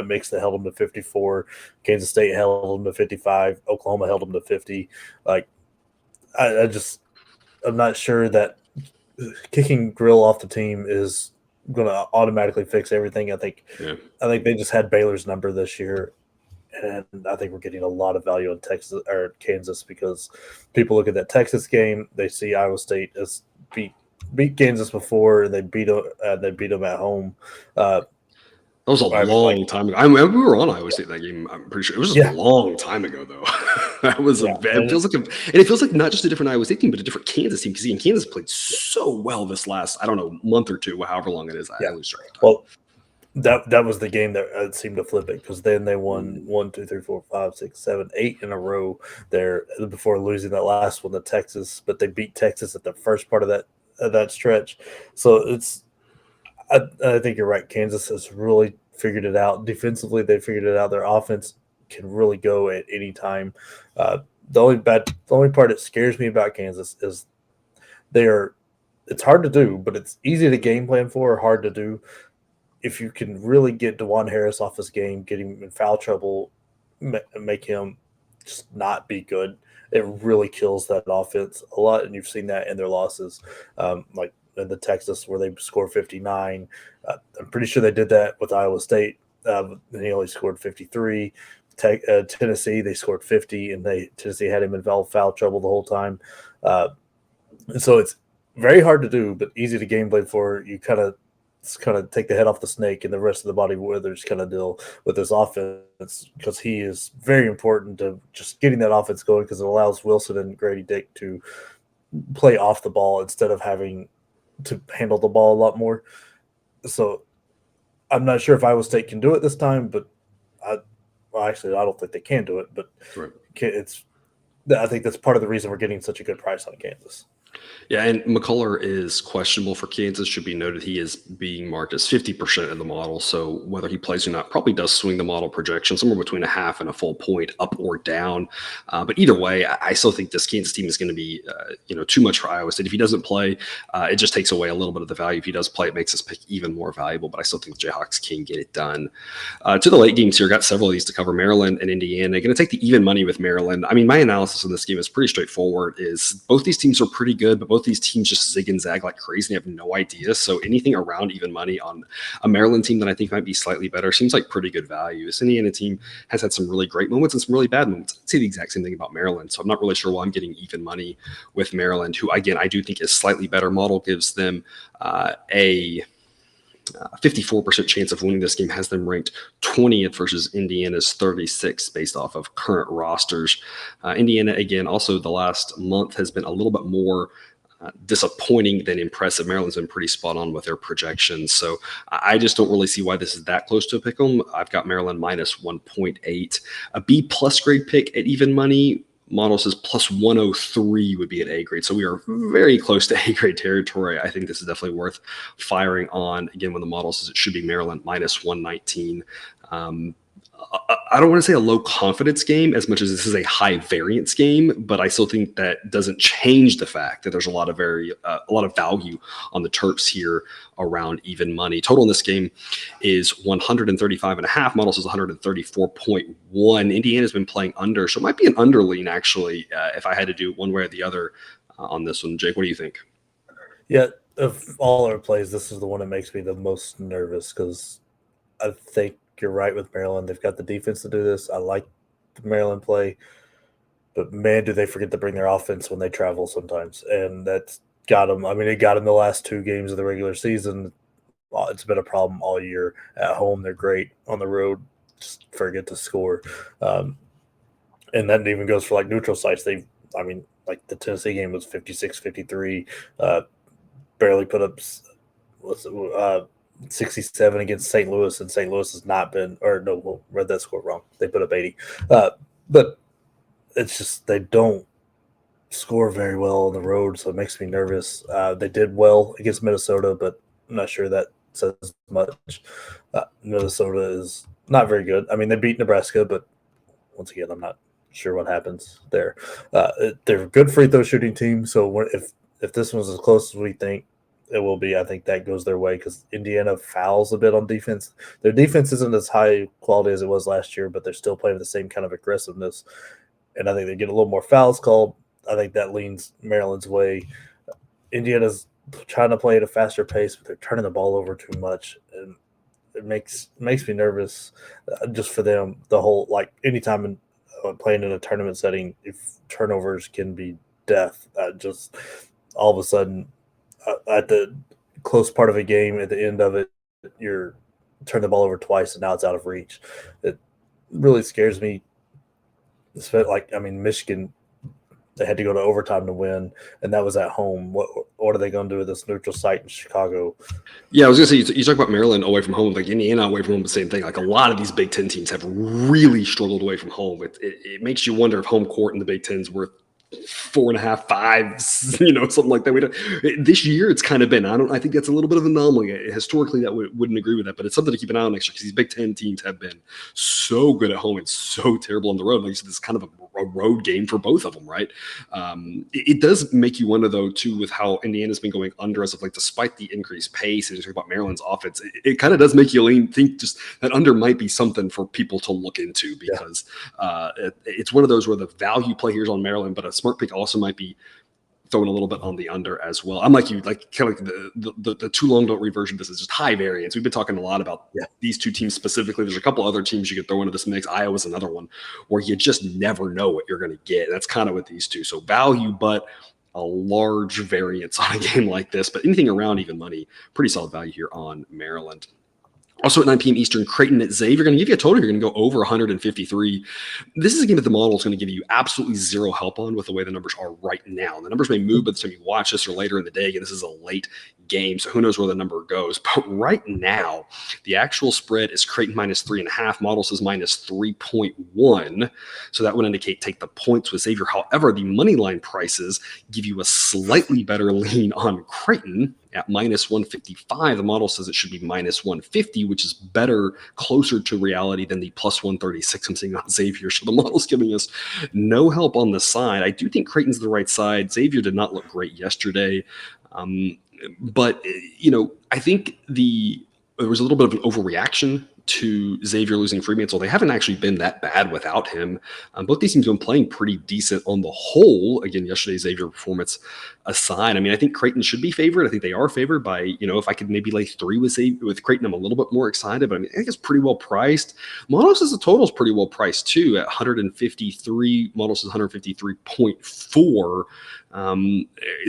mix that held them to 54. Kansas State held them to 55. Oklahoma held them to 50. Like, I'm not sure that kicking Grill off the team is going to automatically fix everything. I think they just had Baylor's number this year, and I think we're getting a lot of value in Texas or Kansas because people look at that Texas game, they see Iowa State as beat Kansas before, and they beat them at home. That was a long time ago. I remember we were on Iowa State that game. I'm pretty sure it was just a long time ago, though. That was it feels like not just a different Iowa State team, but a different Kansas team. Because Kansas played so well this last, I don't know, month or two, however long it is. I lose track of time. Well, that was the game that seemed to flip it because then they won 1, 2, 3, 4, 5, 6, 7, 8 in a row there before losing that last one to Texas. But they beat Texas at the first part of that stretch. So I think you're right. Kansas has really figured it out. Defensively, they figured it out. Their offense can really go at any time. The only part that scares me about Kansas is it's hard to do, but it's easy to game plan for or hard to do. If you can really get DeJuan Harris off his game, get him in foul trouble, make him just not be good, it really kills that offense a lot. And you've seen that in their losses. Like in the Texas where they scored 59. I'm pretty sure they did that with Iowa State. And he only scored 53. Tennessee, they scored 50, and Tennessee had him in foul trouble the whole time. And so it's very hard to do, but easy to game plan for. You kind of take the head off the snake, and the rest of the body withers kind of deal with this offense because he is very important to just getting that offense going because it allows Wilson and Grady Dick to play off the ball instead of having to handle the ball a lot more. So I'm not sure if Iowa State can do it this time, but I don't think they can do it. But I think that's part of the reason we're getting such a good price on Kansas. Yeah, and McCullough is questionable for Kansas. Should be noted he is being marked as 50% in the model. So whether he plays or not probably does swing the model projection somewhere between a half and a full point up or down. But either way, I still think this Kansas team is going to be too much for Iowa State. If he doesn't play, it just takes away a little bit of the value. If he does play, it makes this pick even more valuable. But I still think the Jayhawks can get it done. To the late games here, got several of these to cover. Maryland and Indiana. Going to take the even money with Maryland. I mean, my analysis of this game is pretty straightforward. Is both these teams are pretty good, but both these teams just zig and zag like crazy and have no idea. So anything around even money on a Maryland team that I think might be slightly better seems like pretty good value. This Indiana team has had some really great moments and some really bad moments. I'd say the exact same thing about Maryland. So I'm not really sure why I'm getting even money with Maryland, who, again, I do think is slightly better model, gives them a 54% chance of winning this game, has them ranked 20th versus Indiana's 36th based off of current rosters. Indiana, again, also the last month has been a little bit more disappointing than impressive. Maryland's been pretty spot on with their projections. So I just don't really see why this is that close to a pick 'em. I've got Maryland minus 1.8. A B plus grade pick at even money. Model says plus 103 would be an A grade. So we are very close to A grade territory. I think this is definitely worth firing on. Again, when the model says it should be Maryland minus 119. I don't want to say a low confidence game as much as this is a high variance game, but I still think that doesn't change the fact that there's a lot of value on the Terps here around even money. Total in this game is 135.5. Model says 134.1. Indiana's been playing under, so it might be an underlean actually. If I had to do one way or the other on this one, Jake, what do you think? Yeah, of all our plays, this is the one that makes me the most nervous because I think you're right with Maryland. They've got the defense to do this. I like the Maryland play, but man, do they forget to bring their offense when they travel sometimes. And that's got them. I mean, it got them the last 2 games of the regular season. It's been a problem all year. At home, they're great. On the road, just forget to score. And that even goes for like neutral sites. They I mean, like the Tennessee game was 56-53, barely put up 67 against St. Louis, and St. Louis has not been, or no, well, read that score wrong. They put up 80. But it's just they don't score very well on the road, so it makes me nervous. They did well against Minnesota, but I'm not sure that says much. Minnesota is not very good. I mean, they beat Nebraska, but once again, I'm not sure what happens there. They're a good free throw shooting team, so if this one's as close as we think it will be, I think that goes their way because Indiana fouls a bit on defense. Their defense isn't as high quality as it was last year, but they're still playing the same kind of aggressiveness, and I think they get a little more fouls called. I think that leans Maryland's way. Indiana's trying to play at a faster pace, but they're turning the ball over too much, and it makes me nervous just for them. The whole anytime playing in a tournament setting, if turnovers can be death, just all of a sudden at the close part of a game, at the end of it, you're turn the ball over twice, and now it's out of reach. It really scares me. Michigan. They had to go to overtime to win, and that was at home. What are they going to do with this neutral site in Chicago? Yeah, I was going to say, you talk about Maryland away from home, like Indiana away from home, the same thing. Like a lot of these Big Ten teams have really struggled away from home. It makes you wonder if home court in the Big Ten is worth 4.5, 5, something like that. This year it's kind of been. I think that's a little bit of an anomaly. Historically, that wouldn't agree with that, but it's something to keep an eye on next year because these Big Ten teams have been so good at home and so terrible on the road. Like you said, this is kind of a road game for both of them, right? It does make you wonder though too with how Indiana's been going under as of despite the increased pace. And you talk about Maryland's offense, it kind of does make you think just that under might be something for people to look into because it's one of those where the value play here is on Maryland, but a smart pick also might be throwing a little bit on the under as well. I'm like you, kind of the too long don't read version of this is just high variance. We've been talking a lot about these two teams specifically. There's a couple other teams you could throw into this mix. Iowa's another one where you just never know what you're going to get. That's kind of with these two. So value, but a large variance on a game like this. But anything around even money, pretty solid value here on Maryland. Also at 9 p.m. Eastern, Creighton at Xavier. Going to give you a total. You're going to go over 153. This is a game that the model is going to give you absolutely zero help on with the way the numbers are right now. The numbers may move by the time you watch this or later in the day. Again, this is a late game, so who knows where the number goes. But right now, the actual spread is Creighton minus 3.5. Model says minus 3.1. So that would indicate take the points with Xavier. However, the money line prices give you a slightly better lean on Creighton at minus 155. The model says it should be minus 150, which is better, closer to reality than the plus 136 I'm seeing on Xavier. So the model's giving us no help on the side. I do think Creighton's the right side. Xavier did not look great yesterday. But I think there was a little bit of an overreaction to Xavier losing Freemantle. They haven't actually been that bad without him. Both these teams have been playing pretty decent on the whole. Again, yesterday's Xavier performance aside, I think Creighton should be favored. I think they are favored by, if I could maybe lay 3 with Creighton, I'm a little bit more excited, but I think it's pretty well priced. Model says the total is pretty well priced too at 153. Model says 153.4.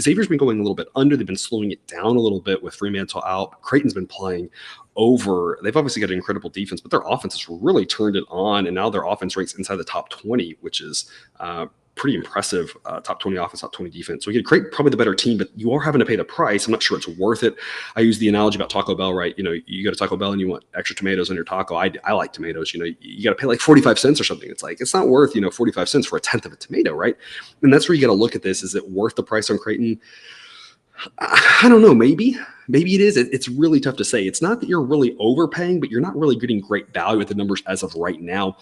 Xavier's been going a little bit under. They've been slowing it down a little bit with Freemantle out. Creighton's been playing over. They've obviously got an incredible defense, but their offense has really turned it on, and now their offense ranks inside the top 20, which is pretty impressive. Top 20 offense, top 20 defense. So again, Creighton probably the better team, but you are having to pay the price. I'm not sure it's worth it. I use the analogy about Taco Bell, right? You go to Taco Bell and you want extra tomatoes on your taco. I like tomatoes. You got to pay like 45 cents or something. It's not worth 45 cents for a tenth of a tomato, right? And that's where you got to look at this. Is it worth the price on Creighton? I don't know. Maybe it is. It's really tough to say. It's not that you're really overpaying, but you're not really getting great value at the numbers as of right now.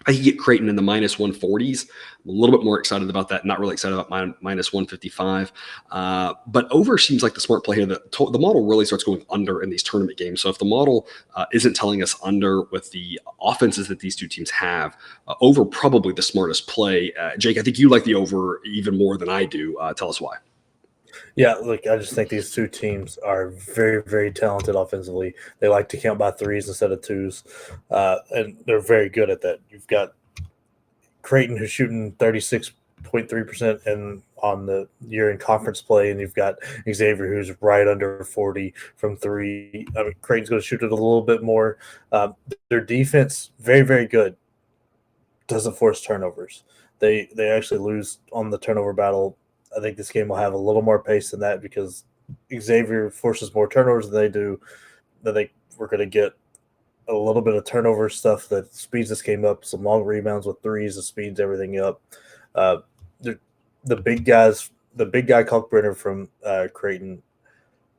I could get Creighton in the minus 140s. I'm a little bit more excited about that. Not really excited about minus 155. But over seems like the smart play here. The model really starts going under in these tournament games. So if the model isn't telling us under with the offenses that these two teams have, over probably the smartest play. Jake, I think you like the over even more than I do. Tell us why. Yeah, look, I just think these two teams are very, very talented offensively. They like to count by threes instead of twos, and they're very good at that. You've got Creighton who's shooting 36.3% on the year in conference play, and you've got Xavier who's right under 40 from three. Creighton's going to shoot it a little bit more. Their defense, very, very good. doesn't force turnovers. They actually lose on the turnover battle. I think this game will have a little more pace than that because Xavier forces more turnovers than they do. I think we're going to get a little bit of turnover stuff that speeds this game up, some long rebounds with threes that speeds everything up. The big guy Kalkbrenner from Creighton,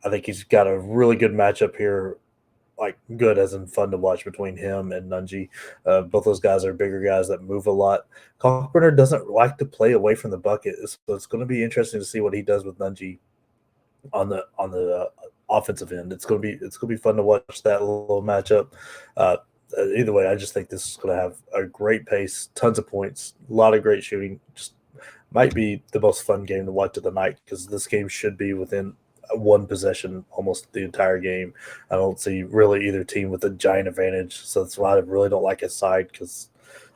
I think he's got a really good matchup here, like good as in fun to watch between him and Nunji. Both those guys are bigger guys that move a lot. Kalkbrenner doesn't like to play away from the bucket, so it's going to be interesting to see what he does with Nunji on the offensive end. It's going to be fun to watch that little matchup. Either way, I just think this is going to have a great pace, tons of points, a lot of great shooting. Just might be the most fun game to watch of the night because this game should be within one possession almost the entire game. I don't see really either team with a giant advantage, so that's why I really don't like his side because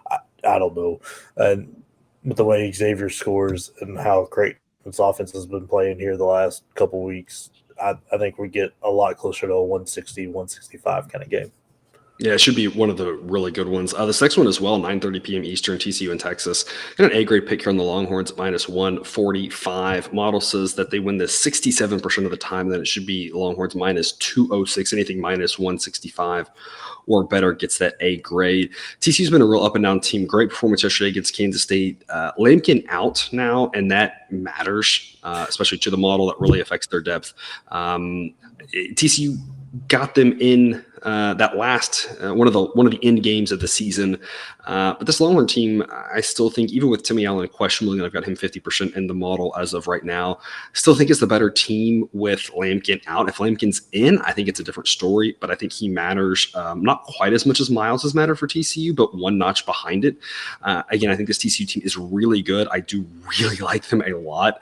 I don't know. And with the way Xavier scores and how Creighton's offense has been playing here the last couple weeks, I think we get a lot closer to a 160, 165 kind of game. Yeah, it should be one of the really good ones. This next one as well, 9:30 p.m. Eastern, TCU in Texas. Got an A-grade pick here on the Longhorns at -145. Model says that they win this 67% of the time. Then it should be Longhorns -206. Anything -165 or better gets that A grade. TCU's been a real up and down team. Great performance yesterday against Kansas State. Lampkin out now, and that matters, especially to the model. That really affects their depth. TCU got them in that last one of the end games of the season. But this Longhorn team, I still think, even with Timmy Allen questionable, and I've got him 50% in the model as of right now, still think it's the better team with Lampkin out. If Lampkin's in, I think it's a different story, but I think he matters not quite as much as Miles has mattered for TCU, but one notch behind it. Again, I think this TCU team is really good. I do really like them a lot.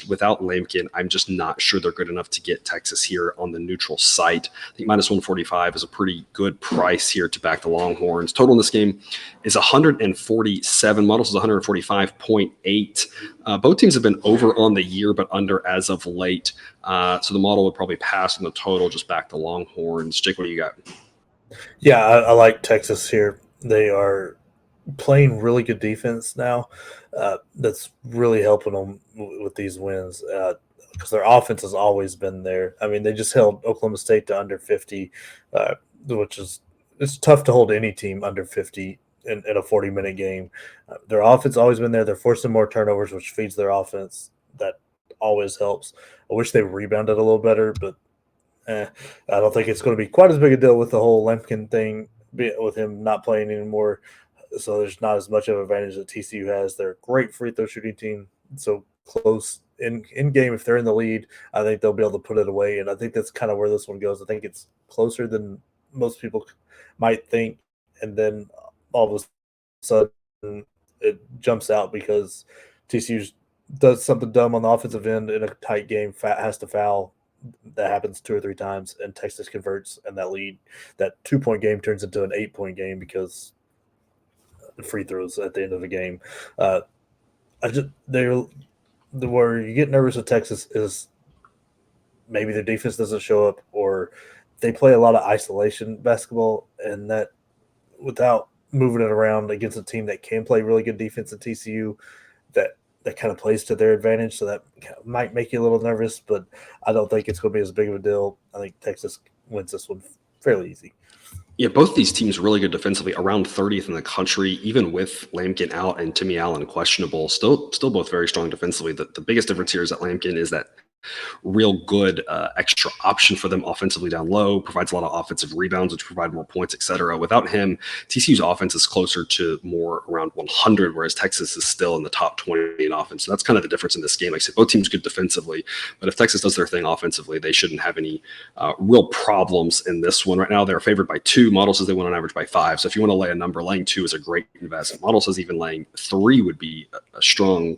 Without Lampkin, I'm just not sure they're good enough to get Texas here on the neutral site. I think -145 is a pretty good price here to back the Longhorns. Total in this game is 147. Models is 145.8. Both teams have been over on the year, but under as of late. So the model would probably pass on the total, just back the Longhorns. Jake, what do you got? Yeah, I like Texas here. They are playing really good defense now. That's really helping them with these wins because their offense has always been there. I mean, they just held Oklahoma State to under 50, which is it's tough to hold any team under 50 in a 40-minute game. Their offense has always been there. They're forcing more turnovers, which feeds their offense. That always helps. I wish they rebounded a little better, but I don't think it's going to be quite as big a deal with the whole Lampkin thing, with him not playing anymore. So there's not as much of an advantage that TCU has. They're a great free throw shooting team. So close in game, if they're in the lead, I think they'll be able to put it away. And I think that's kind of where this one goes. I think it's closer than most people might think. And then all of a sudden it jumps out because TCU does something dumb on the offensive end in a tight game, has to foul. That happens 2 or 3 times, and Texas converts, and that 2-point game turns into an 8-point game because free throws at the end of the game. Where you get nervous with Texas is maybe their defense doesn't show up, or they play a lot of isolation basketball, and that without moving it around against a team that can play really good defense at TCU, that kind of plays to their advantage. So that might make you a little nervous, but I don't think it's going to be as big of a deal. I think Texas wins this one fairly easy. Yeah, both these teams really good defensively, around 30th in the country, even with Lampkin out and Timmy Allen questionable. Still both very strong defensively. The biggest difference here is that Lampkin is that real good extra option for them offensively down low, provides a lot of offensive rebounds, which provide more points, etc. Without him, TCU's offense is closer to more around 100, whereas Texas is still in the top 20 in offense. So that's kind of the difference in this game. Like I said, both teams good defensively, but if Texas does their thing offensively, they shouldn't have any real problems in this one. Right now, they're favored by 2. Model says they win on average by 5. So if you want to lay a number, laying 2 is a great investment. Model says even laying 3 would be a strong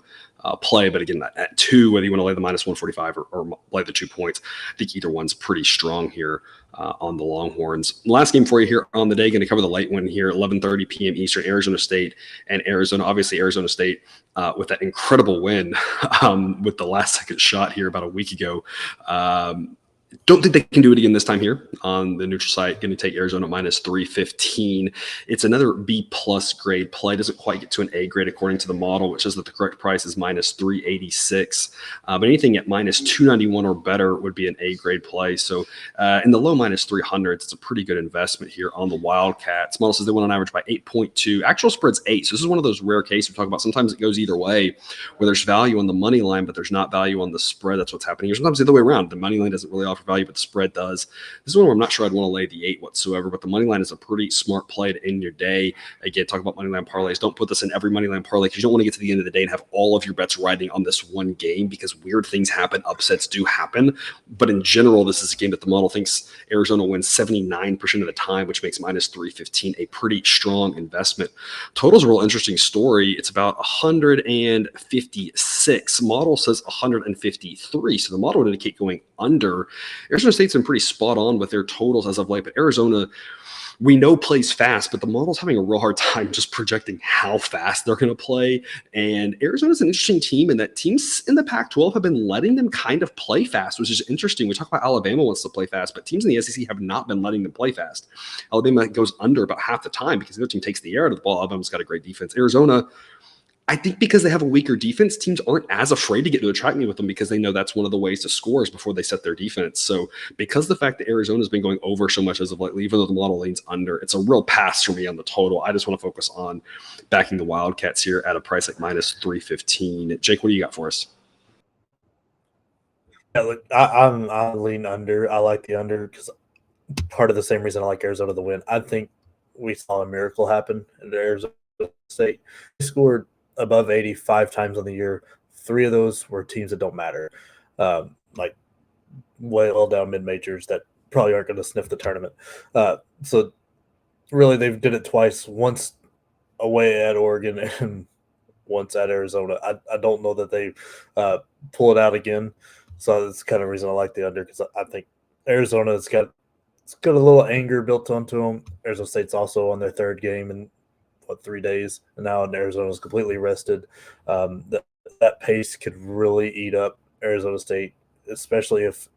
play, but again, at 2, whether you want to lay the -145 or lay the 2 points, I think either one's pretty strong here on the Longhorns. Last game for you here on the day, going to cover the late one here, 11:30 p.m. Eastern, Arizona State and Arizona. Obviously, Arizona State with that incredible win with the last second shot here about a week ago. Don't think they can do it again this time here on the neutral site. Going to take Arizona minus 315. It's another B plus grade play. Doesn't quite get to an A grade according to the model, which says that the correct price is minus 386. But anything at minus 291 or better would be an A grade play. So in the low minus 300s, it's a pretty good investment here on the Wildcats. Model says they went on average by 8.2. Actual spread's 8. So this is one of those rare cases we talk about. Sometimes it goes either way, where there's value on the money line, but there's not value on the spread. That's what's happening here. Sometimes the other way around. The money line doesn't really offer value, but the spread does. This is one where I'm not sure I'd want to lay the 8 whatsoever, but the money line is a pretty smart play to end your day. Again, talk about money line parlays. Don't put this in every money line parlay because you don't want to get to the end of the day and have all of your bets riding on this one game, because weird things happen. Upsets do happen. But in general, this is a game that the model thinks Arizona wins 79% of the time, which makes minus 315 a pretty strong investment. Total's a real interesting story. It's about 156. Model says 153. So the model would indicate going under. Arizona State's been pretty spot on with their totals as of late, but Arizona, we know, plays fast, but the model's having a real hard time just projecting how fast they're going to play. And Arizona's an interesting team in that teams in the Pac-12 have been letting them kind of play fast, which is interesting. We talk about Alabama wants to play fast, but teams in the SEC have not been letting them play fast. Alabama goes under about half the time because the other team takes the air out of the ball. Alabama's got a great defense. Arizona, I think because they have a weaker defense, teams aren't as afraid to get to a track meet with them because they know that's one of the ways to score is before they set their defense. So because the fact that Arizona's been going over so much as of lately, even though the model leans under, it's a real pass for me on the total. I just want to focus on backing the Wildcats here at a price like minus 315. Jake, what do you got for us? Yeah, look, I lean under. I like the under because part of the same reason I like Arizona to win. I think we saw a miracle happen in Arizona State. They scored above 85 times on the year. 3 of those were teams that don't matter, like well down mid majors that probably aren't going to sniff the tournament. So really, they've did it twice. Once away at Oregon and once at Arizona. I don't know that they pull it out again. So that's kind of the reason I like the under, because I think Arizona has got a little anger built onto them. Arizona State's also on their third game in 3 days, and now Arizona's completely rested. That pace could really eat up Arizona State, especially if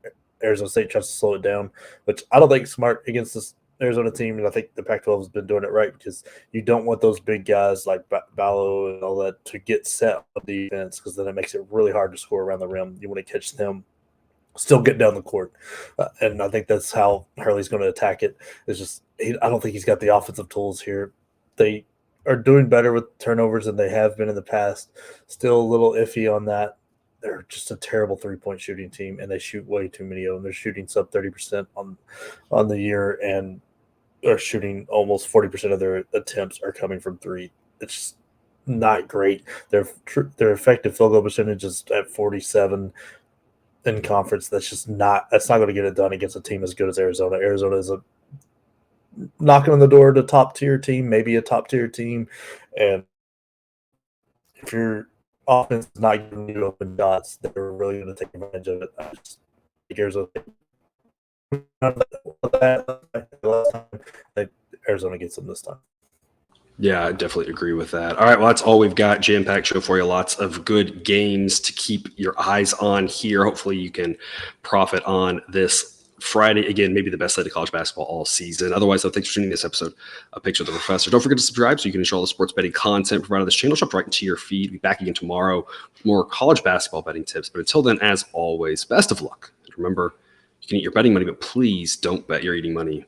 Arizona State tries to slow it down, which I don't think is smart against this Arizona team. And I think the Pac-12 has been doing it right, because you don't want those big guys like Ballo and all that to get set on defense, because then it makes it really hard to score around the rim. You want to catch them still get down the court. And I think that's how Hurley's going to attack it. It's just I don't think he's got the offensive tools here. They are doing better with turnovers than they have been in the past. Still a little iffy on that. They're just a terrible three-point shooting team, and they shoot way too many of them. They're shooting sub 30% on the year, and are shooting almost 40% of their attempts are coming from three. It's just not great. Their effective field goal percentage is at 47 in conference. That's not going to get it done against a team as good as Arizona. Arizona is knocking on the door to top tier team, maybe a top tier team, and if your offense is not giving you open shots, they're really going to take advantage of it. I just think Arizona Arizona gets them this time. Yeah, I definitely agree with that. All right, well, that's all we've got. Jam-packed show for you. Lots of good games to keep your eyes on here. Hopefully you can profit on this Friday. Again, maybe the best slate of college basketball all season. Otherwise, though, thanks for tuning in this episode of Picture of the Professor. Don't forget to subscribe so you can enjoy all the sports betting content provided on this channel. Jump right into your feed. We'll be back again tomorrow with more college basketball betting tips. But until then, as always, best of luck. Remember, you can eat your betting money, but please don't bet your eating money.